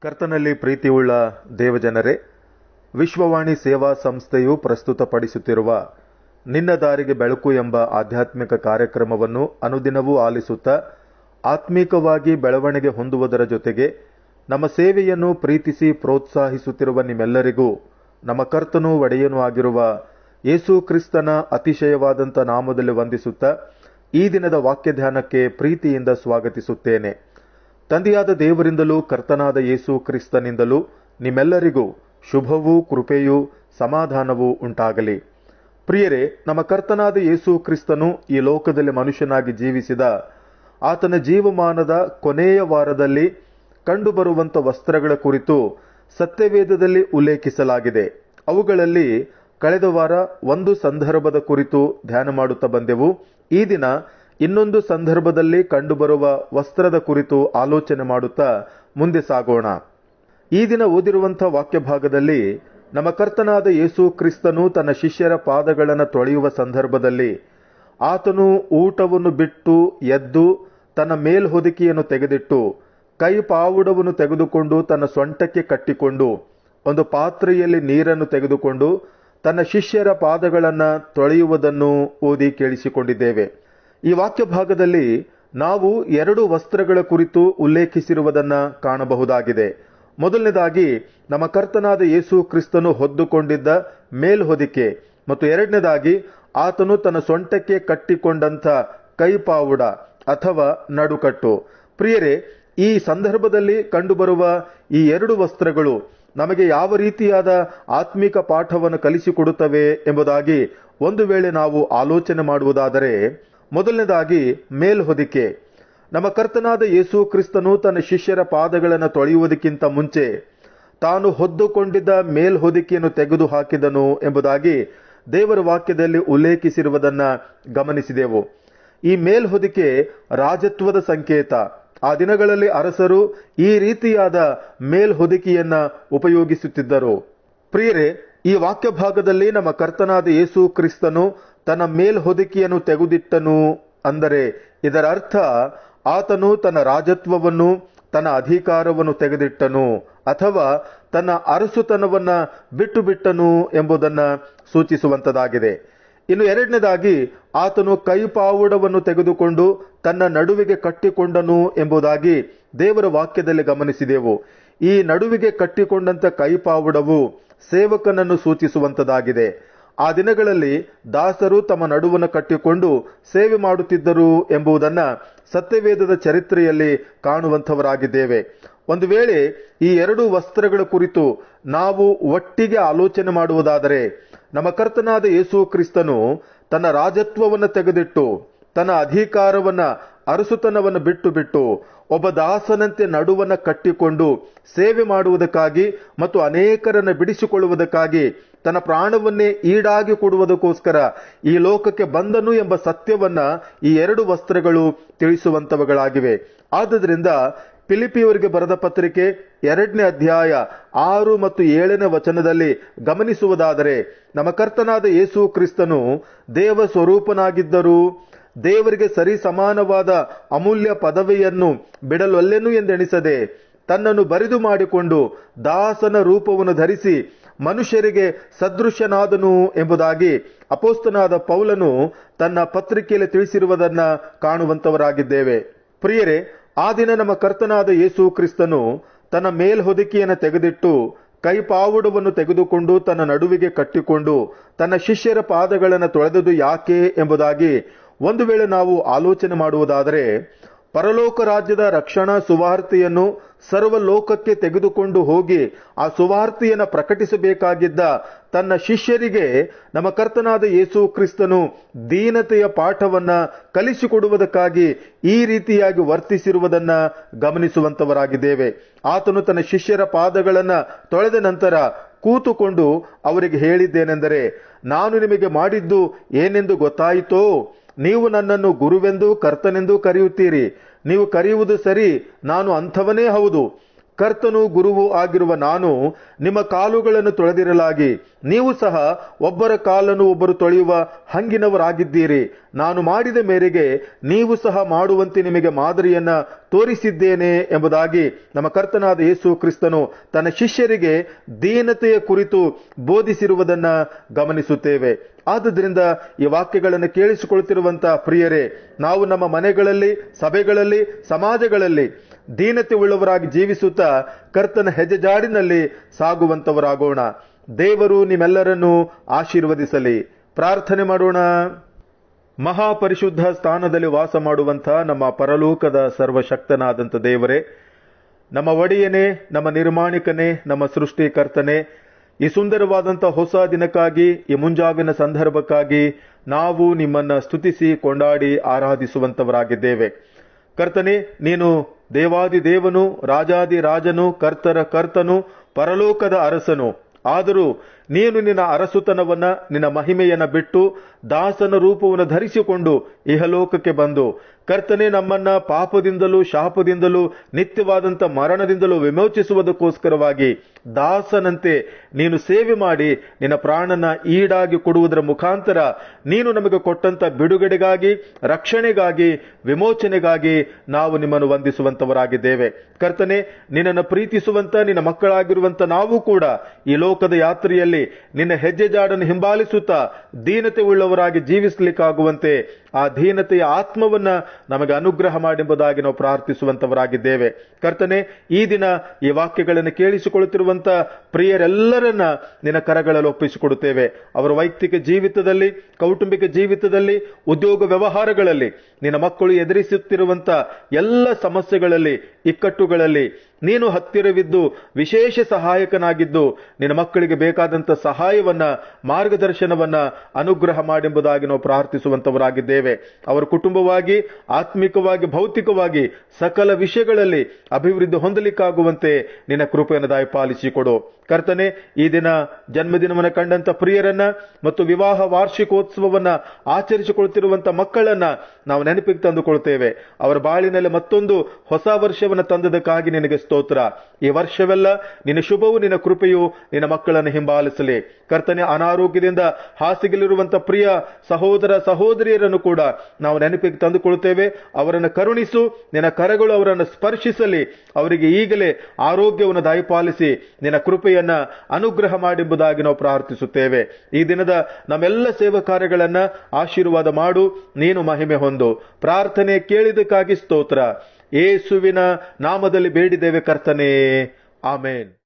ಕರ್ತನಲ್ಲಿ ಪ್ರೀತಿಯುಳ್ಳ ದೇವಜನರೇ, ವಿಶ್ವವಾಣಿ ಸೇವಾ ಸಂಸ್ಥೆಯು ಪ್ರಸ್ತುತಪಡಿಸುತ್ತಿರುವ ನಿನ್ನ ದಾರಿಗೆ ಬೆಳಕು ಎಂಬ ಆಧ್ಯಾತ್ಮಿಕ ಕಾರ್ಯಕ್ರಮವನ್ನು ಅನುದಿನವೂ ಆಲಿಸುತ್ತಾ ಆತ್ಮೀಕವಾಗಿ ಬೆಳವಣಿಗೆ ಹೊಂದುವುದರ ಜೊತೆಗೆ ನಮ್ಮ ಸೇವೆಯನ್ನು ಪ್ರೀತಿಸಿ ಪ್ರೋತ್ಸಾಹಿಸುತ್ತಿರುವ ನಿಮ್ಮೆಲ್ಲರಿಗೂ ನಮ್ಮ ಕರ್ತನೂ ಒಡೆಯನೂ ಆಗಿರುವ ಯೇಸು ಕ್ರಿಸ್ತನ ಅತಿಶಯವಾದಂಥ ನಾಮದಲ್ಲಿ ವಂದಿಸುತ್ತಾ ಈ ದಿನದ ವಾಕ್ಯ ಧ್ಯಾನಕ್ಕೆ ಪ್ರೀತಿಯಿಂದ ಸ್ವಾಗತಿಸುತ್ತೇನೆ. ತಂದೆಯಾದ ದೇವರಿಂದಲೂ ಕರ್ತನಾದ ಯೇಸು ಕ್ರಿಸ್ತನಿಂದಲೂ ನಿಮ್ಮೆಲ್ಲರಿಗೂ ಶುಭವೂ ಕೃಪೆಯೂ ಸಮಾಧಾನವೂ ಉಂಟಾಗಲಿ. ಪ್ರಿಯರೇ, ನಮ್ಮ ಕರ್ತನಾದ ಯೇಸು ಕ್ರಿಸ್ತನು ಈ ಲೋಕದಲ್ಲಿ ಮನುಷ್ಯನಾಗಿ ಜೀವಿಸಿದ ಆತನ ಜೀವಮಾನದ ಕೊನೆಯ ವಾರದಲ್ಲಿ ಕಂಡುಬರುವಂಥ ವಸ್ತ್ರಗಳ ಕುರಿತು ಸತ್ಯವೇದದಲ್ಲಿ ಉಲ್ಲೇಖಿಸಲಾಗಿದೆ. ಅವುಗಳಲ್ಲಿ ಕಳೆದ ವಾರ ಒಂದು ಸಂದರ್ಭದ ಕುರಿತು ಧ್ಯಾನ ಮಾಡುತ್ತಾ ಬಂದೆವು. ಈ ದಿನ ಇನ್ನೊಂದು ಸಂದರ್ಭದಲ್ಲಿ ಕಂಡುಬರುವ ವಸ್ತ್ರದ ಕುರಿತು ಆಲೋಚನೆ ಮಾಡುತ್ತಾ ಮುಂದೆ ಸಾಗೋಣ. ಈ ದಿನ ಓದಿರುವಂಥ ವಾಕ್ಯ ಭಾಗದಲ್ಲಿ ನಮ್ಮ ಕರ್ತನಾದ ಯೇಸು ಕ್ರಿಸ್ತನು ತನ್ನ ಶಿಷ್ಯರ ಪಾದಗಳನ್ನು ತೊಳೆಯುವ ಸಂದರ್ಭದಲ್ಲಿ ಆತನು ಊಟವನ್ನು ಬಿಟ್ಟು ಎದ್ದು ತನ್ನ ಮೇಲ್ಹೊದಿಕೆಯನ್ನು ತೆಗೆದಿಟ್ಟು ಕೈ ಪಾವುಡವನ್ನು ತೆಗೆದುಕೊಂಡು ತನ್ನ ಸೊಂಟಕ್ಕೆ ಕಟ್ಟಿಕೊಂಡು ಒಂದು ಪಾತ್ರೆಯಲ್ಲಿ ನೀರನ್ನು ತೆಗೆದುಕೊಂಡು ತನ್ನ ಶಿಷ್ಯರ ಪಾದಗಳನ್ನು ತೊಳೆಯುವುದನ್ನು ಓದಿ ಕೇಳಿಸಿಕೊಂಡಿದ್ದೇವೆ. ಈ ವಾಕ್ಯ ಭಾಗದಲ್ಲಿ ನಾವು ಎರಡು ವಸ್ತ್ರಗಳ ಕುರಿತು ಉಲ್ಲೇಖಿಸಿರುವುದನ್ನು ಕಾಣಬಹುದಾಗಿದೆ. ಮೊದಲನೇದಾಗಿ ನಮ್ಮ ಕರ್ತನಾದ ಯೇಸು ಕ್ರಿಸ್ತನು ಹೊದ್ದುಕೊಂಡಿದ್ದ ಮೇಲ್ಹೊದಿಕೆ ಮತ್ತು ಎರಡನೇದಾಗಿ ಆತನು ತನ್ನ ಸೊಂಟಕ್ಕೆ ಕಟ್ಟಿಕೊಂಡಂಥ ಕೈಪಾವುಡ ಅಥವಾ ನಡುಕಟ್ಟು. ಪ್ರಿಯರೇ, ಈ ಸಂದರ್ಭದಲ್ಲಿ ಕಂಡುಬರುವ ಈ ಎರಡು ವಸ್ತ್ರಗಳು ನಮಗೆ ಯಾವ ರೀತಿಯಾದ ಆತ್ಮಿಕ ಪಾಠವನ್ನು ಕಲಿಸಿಕೊಡುತ್ತವೆ ಎಂಬುದಾಗಿ ಒಂದು ವೇಳೆ ನಾವು ಆಲೋಚನೆ ಮಾಡುವುದಾದರೆ, ಮೊದಲನೇದಾಗಿ ಮೇಲ್ಹೊದಿಕೆ. ನಮ್ಮ ಕರ್ತನಾದ ಯೇಸು ಕ್ರಿಸ್ತನು ತನ್ನ ಶಿಷ್ಯರ ಪಾದಗಳನ್ನು ತೊಳೆಯುವುದಕ್ಕಿಂತ ಮುಂಚೆ ತಾನು ಹೊದ್ದುಕೊಂಡಿದ್ದ ಮೇಲ್ಹೊದಿಕೆಯನ್ನು ತೆಗೆದು ಹಾಕಿದನು ಎಂಬುದಾಗಿ ದೇವರ ವಾಕ್ಯದಲ್ಲಿ ಉಲ್ಲೇಖಿಸಿರುವುದನ್ನು ಗಮನಿಸಿದೆವು. ಈ ಮೇಲ್ಹೊದಿಕೆ ರಾಜತ್ವದ ಸಂಕೇತ. ಆ ದಿನಗಳಲ್ಲಿ ಅರಸರು ಈ ರೀತಿಯಾದ ಮೇಲ್ಹೊದಿಕೆಯನ್ನ ಉಪಯೋಗಿಸುತ್ತಿದ್ದರು. ಪ್ರಿಯರೇ, ಈ ವಾಕ್ಯ ಭಾಗದಲ್ಲಿ ನಮ್ಮ ಕರ್ತನಾದ ಯೇಸು ಕ್ರಿಸ್ತನು ತನ್ನ ಮೇಲ್ಹೊದಿಕೆಯನ್ನು ತೆಗೆದಿಟ್ಟನು ಅಂದರೆ ಇದರ ಅರ್ಥ ಆತನು ತನ್ನ ರಾಜತ್ವವನ್ನು, ತನ್ನ ಅಧಿಕಾರವನ್ನು ತೆಗೆದಿಟ್ಟನು ಅಥವಾ ತನ್ನ ಅರಸುತನವನ್ನ ಬಿಟ್ಟು ಬಿಟ್ಟನು ಎಂಬುದನ್ನು ಸೂಚಿಸುವಂತದಾಗಿದೆ. ಇನ್ನು ಎರಡನೇದಾಗಿ ಆತನು ಕೈಪಾವುಡವನ್ನು ತೆಗೆದುಕೊಂಡು ತನ್ನ ನಡುವಿಗೆ ಕಟ್ಟಿಕೊಂಡನು ಎಂಬುದಾಗಿ ದೇವರ ವಾಕ್ಯದಲ್ಲಿ ಗಮನಿಸಿದೆವು. ಈ ನಡುವಿಗೆ ಕಟ್ಟಿಕೊಂಡಂತ ಕೈಪಾವುಡವು ಸೇವಕನನ್ನು ಸೂಚಿಸುವಂತದಾಗಿದೆ. ಆ ದಿನಗಳಲ್ಲಿ ದಾಸರು ತಮ್ಮ ನಡುವನ್ನು ಕಟ್ಟಿಕೊಂಡು ಸೇವೆ ಮಾಡುತ್ತಿದ್ದರು ಎಂಬುದನ್ನು ಸತ್ಯವೇದದ ಚರಿತ್ರೆಯಲ್ಲಿ ಕಾಣುವಂಥವರಾಗಿದ್ದೇವೆ. ಒಂದು ವೇಳೆ ಈ ಎರಡು ವಸ್ತ್ರಗಳ ಕುರಿತು ನಾವು ಒಟ್ಟಿಗೆ ಆಲೋಚನೆ ಮಾಡುವುದಾದರೆ, ನಮ್ಮ ಕರ್ತನಾದ ಯೇಸು ಕ್ರಿಸ್ತನು ತನ್ನ ರಾಜತ್ವವನ್ನು ತೆಗೆದಿಟ್ಟು ತನ್ನ ಅಧಿಕಾರವನ್ನ, ಅರಸುತನವನ್ನು ಬಿಟ್ಟು ಒಬ್ಬ ದಾಸನಂತೆ ನಡುವನ್ನ ಕಟ್ಟಿಕೊಂಡು ಸೇವೆ ಮಾಡುವುದಕ್ಕಾಗಿ ಮತ್ತು ಅನೇಕರನ್ನು ಬಿಡಿಸಿಕೊಳ್ಳುವುದಕ್ಕಾಗಿ ತನ್ನ ಪ್ರಾಣವನ್ನೇ ಈಡಾಗಿ ಕೊಡುವುದಕ್ಕೋಸ್ಕರ ಈ ಲೋಕಕ್ಕೆ ಬಂದನು ಎಂಬ ಸತ್ಯವನ್ನ ಈ ಎರಡು ವಸ್ತ್ರಗಳು ತಿಳಿಸುವಂತವುಗಳಾಗಿವೆ. ಆದುದರಿಂದ ಫಿಲಿಪಿಯವರಿಗೆ ಬರೆದ ಪತ್ರಿಕೆ 2ನೇ ಅಧ್ಯಾಯ 6 ಮತ್ತು 7ನೇ ವಚನದಲ್ಲಿ ಗಮನಿಸುವುದಾದರೆ, ನಮ್ಮ ಕರ್ತನಾದ ಯೇಸು ಕ್ರಿಸ್ತನು ದೇವ ಸ್ವರೂಪನಾಗಿದ್ದರೂ ದೇವರಿಗೆ ಸರಿ ಸಮಾನವಾದ ಅಮೂಲ್ಯ ಪದವಿಯನ್ನು ಬಿಡಲೊಲ್ಲೆನು ಎಂದೆಣಿಸದೆ ತನ್ನನ್ನು ಬರಿದು ಮಾಡಿಕೊಂಡು ದಾಸನ ರೂಪವನ್ನು ಧರಿಸಿ ಮನುಷ್ಯರಿಗೆ ಸದೃಶನಾದನು ಎಂಬುದಾಗಿ ಅಪೊಸ್ತಲನಾದ ಪೌಲನು ತನ್ನ ಪತ್ರಿಕೆಯಲ್ಲಿ ತಿಳಿಸಿರುವುದನ್ನ ಕಾಣುವಂತವರಾಗಿದ್ದೇವೆ. ಪ್ರಿಯರೇ, ಆ ದಿನ ನಮ್ಮ ಕರ್ತನಾದ ಯೇಸು ಕ್ರಿಸ್ತನು ತನ್ನ ಮೇಲ್ಹೊದಿಕೆಯನ್ನು ತೆಗೆದಿಟ್ಟು ಕೈಪಾವುಡವನ್ನು ತೆಗೆದುಕೊಂಡು ತನ್ನ ನಡುವಿಗೆ ಕಟ್ಟಿಕೊಂಡು ತನ್ನ ಶಿಷ್ಯರ ಪಾದಗಳನ್ನು ತೊಳೆದದು ಯಾಕೆ ಎಂಬುದಾಗಿ ಒಂದು ವೇಳೆ ನಾವು ಆಲೋಚನೆ ಮಾಡುವುದಾದರೆ, ಪರಲೋಕ ರಾಜ್ಯದ ರಕ್ಷಣಾ ಸುವಾರ್ತೆಯನ್ನು ಸರ್ವ ಲೋಕಕ್ಕೆ ತೆಗೆದುಕೊಂಡು ಹೋಗಿ ಆ ಸುವಾರ್ತೆಯನ್ನು ಪ್ರಕಟಿಸಬೇಕಾಗಿದ್ದ ತನ್ನ ಶಿಷ್ಯರಿಗೆ ನಮ್ಮ ಕರ್ತನಾದ ಯೇಸು ಕ್ರಿಸ್ತನು ದೀನತೆಯ ಪಾಠವನ್ನ ಕಲಿಸಿಕೊಡುವುದಕ್ಕಾಗಿ ಈ ರೀತಿಯಾಗಿ ವರ್ತಿಸಿರುವುದನ್ನ ಗಮನಿಸುವಂತವರಾಗಿದ್ದೇವೆ. ಆತನು ತನ್ನ ಶಿಷ್ಯರ ಪಾದಗಳನ್ನ ತೊಳೆದ ನಂತರ ಕೂತುಕೊಂಡು ಅವರಿಗೆ ಹೇಳಿದ್ದೇನೆಂದರೆ, ನಾನು ನಿಮಗೆ ಮಾಡಿದ್ದು ಏನೆಂದು ಗೊತ್ತಾಯಿತೋ? ನೀವು ನನ್ನನ್ನು ಗುರುವೆಂದು ಕರ್ತನೆಂದು ಕರೆಯುತ್ತೀರಿ. ನೀವು ಕರೆಯುವುದು ಸರಿ, ನಾನು ಅಂಥವನೇ ಹೌದು. ಕರ್ತನೂ ಗುರುವೂ ಆಗಿರುವ ನಾನು ನಿಮ್ಮ ಕಾಲುಗಳನ್ನು ತೊಳೆದಿರಲಾಗಿ ನೀವು ಸಹ ಒಬ್ಬರ ಕಾಲನ್ನು ಒಬ್ಬರು ತೊಳೆಯುವ ಹಂಗಿನವರಾಗಿದ್ದೀರಿ. ನಾನು ಮಾಡಿದ ಮೇರೆಗೆ ನೀವು ಸಹ ಮಾಡುವಂತೆ ನಿಮಗೆ ಮಾದರಿಯನ್ನ ತೋರಿಸಿದ್ದೇನೆ ಎಂಬುದಾಗಿ ನಮ್ಮ ಕರ್ತನಾದ ಯೇಸು ಕ್ರಿಸ್ತನು ತನ್ನ ಶಿಷ್ಯರಿಗೆ ದೀನತೆಯ ಕುರಿತು ಬೋಧಿಸಿರುವುದನ್ನ ಗಮನಿಸುತ್ತೇವೆ. ಆದುದರಿಂದ ಈ ವಾಕ್ಯಗಳನ್ನು ಕೇಳಿಸಿಕೊಳ್ತಿರುವಂತಹ ಪ್ರಿಯರೇ, ನಾವು ನಮ್ಮ ಮನೆಗಳಲ್ಲಿ, ಸಭೆಗಳಲ್ಲಿ, ಸಮಾಜಗಳಲ್ಲಿ ದೀನತೆ ಉಳ್ಳವರಾಗಿ ಜೀವಿಸುತ್ತಾ ಕರ್ತನ ಹೆಜ್ಜೆಜಾಡಿನಲ್ಲಿ ಸಾಗುವಂತವರಾಗೋಣ. ದೇವರು ನಿಮ್ಮೆಲ್ಲರನ್ನೂ ಆಶೀರ್ವದಿಸಲಿ. ಪ್ರಾರ್ಥನೆ ಮಾಡೋಣ. ಮಹಾಪರಿಶುದ್ಧ ಸ್ಥಾನದಲ್ಲಿ ವಾಸ ಮಾಡುವಂಥ ನಮ್ಮ ಪರಲೋಕದ ಸರ್ವಶಕ್ತನಾದಂಥ ದೇವರೇ, ನಮ್ಮ ಒಡೆಯನೇ, ನಮ್ಮ ನಿರ್ಮಾಣಿಕನೇ, ನಮ್ಮ ಸೃಷ್ಟಿಕರ್ತನೇ, ಈ ಸುಂದರವಾದಂಥ ಹೊಸ ದಿನಕ್ಕಾಗಿ, ಈ ಮುಂಜಾವಿನ ಸಂದರ್ಭಕ್ಕಾಗಿ ನಾವು ನಿಮ್ಮನ್ನ ಸ್ತುತಿಸಿ ಕೊಂಡಾಡಿ ಆರಾಧಿಸುವಂತವರಾಗಿದ್ದೇವೆ. ಕರ್ತನೇ, ನೀನು ದೇವಾದಿ ದೇವನು, ರಾಜಾದಿ ರಾಜನು, ಕರ್ತರ ಕರ್ತನು, ಪರಲೋಕದ ಅರಸನು. ಆದರೂ ನೀನು ನಿನ್ನ ಅರಸುತನವನ್ನ, ನಿನ್ನ ಮಹಿಮೆಯನ್ನ ಬಿಟ್ಟು ದಾಸನ ರೂಪವನ್ನು ಧರಿಸಿಕೊಂಡು ಇಹಲೋಕಕ್ಕೆ ಬಂದು ಕರ್ತನೆ ನಮ್ಮನ್ನ ಪಾಪದಿಂದಲೂ ಶಾಪದಿಂದಲೂ ನಿತ್ಯವಾದಂಥ ಮರಣದಿಂದಲೂ ವಿಮೋಚಿಸುವುದಕ್ಕೋಸ್ಕರವಾಗಿ ದಾಸನಂತೆ ನೀನು ಸೇವೆ ಮಾಡಿ ನಿನ್ನ ಪ್ರಾಣನ ಈಡಾಗಿ ಕೊಡುವುದರ ಮುಖಾಂತರ ನೀನು ನಮಗೆ ಕೊಟ್ಟಂತ ಬಿಡುಗಡೆಗಾಗಿ, ರಕ್ಷಣೆಗಾಗಿ, ವಿಮೋಚನೆಗಾಗಿ ನಾವು ನಿಮ್ಮನ್ನು ವಂದಿಸುವಂತವರಾಗಿದ್ದೇವೆ. ಕರ್ತನೆ, ನಿನ್ನನ್ನು ಪ್ರೀತಿಸುವಂತ ನಿನ್ನ ಮಕ್ಕಳಾಗಿರುವಂತ ನಾವು ಕೂಡ ಈ ಲೋಕದ ಯಾತ್ರೆಯಲ್ಲಿ ನಿನ್ನ ಹೆಜ್ಜೆ ಜಾಡನ್ನು ಹಿಂಬಾಲಿಸುತ್ತಾ ದೀನತೆ ಉಳ್ಳವರಾಗಿ ಜೀವಿಸಲಿಕ್ಕಾಗುವಂತೆ ಆ ದೀನತೆಯ ಆತ್ಮವನ್ನ ನಮಗೆ ಅನುಗ್ರಹ ಮಾಡೆಂಬುದಾಗಿ ನಾವು ಪ್ರಾರ್ಥಿಸುವಂತವರಾಗಿದ್ದೇವೆ. ಕರ್ತನೆ, ಈ ದಿನ ಈ ವಾಕ್ಯಗಳನ್ನು ಕೇಳಿಸಿಕೊಳ್ಳುತ್ತಿರುವಂತ ಪ್ರಿಯರೆಲ್ಲರನ್ನ ನಿನ್ನ ಕರಗಳಲ್ಲಿ ಒಪ್ಪಿಸಿಕೊಡುತ್ತೇವೆ. ಅವರ ವೈಯಕ್ತಿಕ ಜೀವಿತದಲ್ಲಿ, ಕೌಟುಂಬಿಕ ಜೀವಿತದಲ್ಲಿ, ಉದ್ಯೋಗ ವ್ಯವಹಾರಗಳಲ್ಲಿ ನಿನ್ನ ಮಕ್ಕಳು ಎದುರಿಸುತ್ತಿರುವಂತ ಎಲ್ಲ ಸಮಸ್ಯೆಗಳಲ್ಲಿ, ಇಕ್ಕಟ್ಟುಗಳಲ್ಲಿ ನೀನು ಹತ್ತಿರವಿದ್ದು ವಿಶೇಷ ಸಹಾಯಕನಾಗಿದ್ದು ನಿನ್ನ ಮಕ್ಕಳಿಗೆ ಬೇಕಾದಂತ ಸಹಾಯವನ್ನ, ಮಾರ್ಗದರ್ಶನವನ್ನ ಅನುಗ್ರಹ ಮಾಡೆಂಬುದಾಗಿ ನಾವು ಪ್ರಾರ್ಥಿಸುವಂತವರಾಗಿದ್ದೇವೆ. ಅವರ ಕುಟುಂಬವಾಗಿ, ಆತ್ಮಿಕವಾಗಿ, ಭೌತಿಕವಾಗಿ ಸಕಲ ವಿಷಯಗಳಲ್ಲಿ ಅಭಿವೃದ್ಧಿ ಹೊಂದಲಿಕ್ಕಾಗುವಂತೆ ನಿನ್ನ ಕೃಪೆಯನ್ನು ದಯಪಾಲಿಸಿಕೊಡು. ಕರ್ತನೆ, ಈ ದಿನ ಜನ್ಮದಿನವನ್ನು ಕಂಡಂತ ಪ್ರಿಯರನ್ನ ಮತ್ತು ವಿವಾಹ ವಾರ್ಷಿಕೋತ್ಸವವನ್ನ ಆಚರಿಸಿಕೊಳ್ತಿರುವಂತ ಮಕ್ಕಳನ್ನ ನಾವು ನೆನಪಿಗೆ ತಂದುಕೊಳ್ತೇವೆ. ಅವರ ಬಾಳಿನಲ್ಲಿ ಮತ್ತೊಂದು ಹೊಸ ವರ್ಷವನ್ನು ತಂದದಕ್ಕಾಗಿ ನಿನಗೆ ಸ್ತೋತ್ರ. ಈ ವರ್ಷವೆಲ್ಲ ನಿನ್ನ ಶುಭವು, ನಿನ್ನ ಕೃಪೆಯು ನಿನ್ನ ಮಕ್ಕಳನ್ನು ಹಿಂಬಾಲಿಸಲಿ. ಕರ್ತನೆ, ಅನಾರೋಗ್ಯದಿಂದ ಹಾಸಿಗೆಲಿರುವಂತ ಪ್ರಿಯ ಸಹೋದರ ಸಹೋದರಿಯರನ್ನು ಕೂಡ ನಾವು ನೆನಪಿಗೆ ತಂದುಕೊಳ್ತೇವೆ. ಅವರನ್ನು ಕರುಣಿಸು, ನಿನ್ನ ಕರಗಳು ಅವರನ್ನು ಸ್ಪರ್ಶಿಸಲಿ. ಅವರಿಗೆ ಈಗಲೇ ಆರೋಗ್ಯವನ್ನು ದಯಪಾಲಿಸಿ ನಿನ್ನ ಕೃಪೆಯನ್ನ ಅನುಗ್ರಹ ಮಾಡೆಂಬುದಾಗಿ ನಾವು ಪ್ರಾರ್ಥಿಸುತ್ತೇವೆ. ಈ ದಿನದ ನಮ್ಮೆಲ್ಲ ಸೇವಾ ಕಾರ್ಯಗಳನ್ನ ಆಶೀರ್ವಾದ ಮಾಡು, ನೀನು ಮಹಿಮೆ ಹೊಂದು. ಪ್ರಾರ್ಥನೆ ಕೇಳಿದಕ್ಕಾಗಿ ಸ್ತೋತ್ರ. ಯೇಸುವಿನ ನಾಮದಲ್ಲಿ ಬೇಡಿದ್ದೇವೆ ಕರ್ತನೇ, ಆಮೇನ್.